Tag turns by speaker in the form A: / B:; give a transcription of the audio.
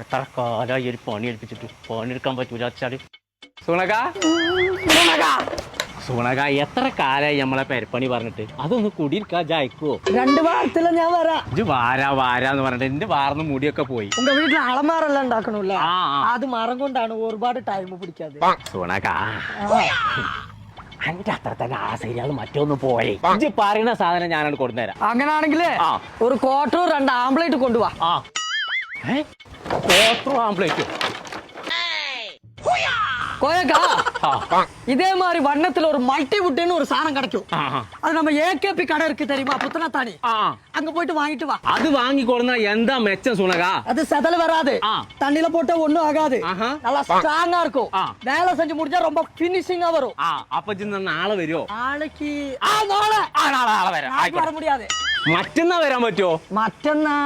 A: എത്ര കാലമായി ഒരു പണി ഏൽപ്പിച്ചിട്ട് പണിയെടുക്കാൻ പറ്റൂല വെച്ചാല് സൂണക എത്ര കാലായി നമ്മളെ പെരപ്പണി പറഞ്ഞിട്ട് അതൊന്ന് കുടിയിരിക്കാ ജായിക്കോ
B: 2 വാരത്തില് ഞാൻ വരാം.
A: ഇജ്ജ് വാരാന്ന് പറഞ്ഞിട്ട് എന്റെ വാർന്ന് മുടിയൊക്കെ പോയി.
B: ഉങ്ക വീട്ടിൽ അളമാറെല്ലാം ഉണ്ടാക്കണല്ലേ, അത് മരം കൊണ്ടാണ് ഒരുപാട് ടൈം പിടിക്കാതെ.
A: സൂണക അന്റെ അത്ര തന്നെ ആ ശരിയാൾ മറ്റൊന്ന് പോയി ഇജ്ജ് പറയുന്ന സാധനം ഞാനാണ് കൊണ്ടുതരാം.
B: അങ്ങനാണെങ്കിലേ ഒരു ക്വാർട്ടർ 2 ആംപ്ലേറ്റ് കൊണ്ടുപോവാ.
A: ആംപ്ലേറ്റോ
B: கோயக்கா இதே மாதிரி வண்ணத்துல ஒரு மல்டி வுட்னு ஒரு சாணம் கிடைக்கும். அது நம்ம ஏகேபி கடை இருக்கு தெரியுமா, புத்தனத்தானி, அங்க போயிட்டு வாங்கிட்டு வா.
A: அது வாங்கி கொடுத்தா எந்த மெச்சம் சுனகா? அது
B: செதல் வராது, தண்ணில போட்டா ஒண்ணும் ஆகாது, நல்லா ஸ்ட்ராங்கா இருக்கும். வேலை செஞ்சு முடிஞ்சா ரொம்ப ஃபினிஷிங்கா வரும்.
A: அப்ப நாளை வரும்.
B: நாளைக்கு நாளை வர முடியாது,
A: മറ്റന്നാ വരാൻ പറ്റുമോ?
B: മറ്റന്നാ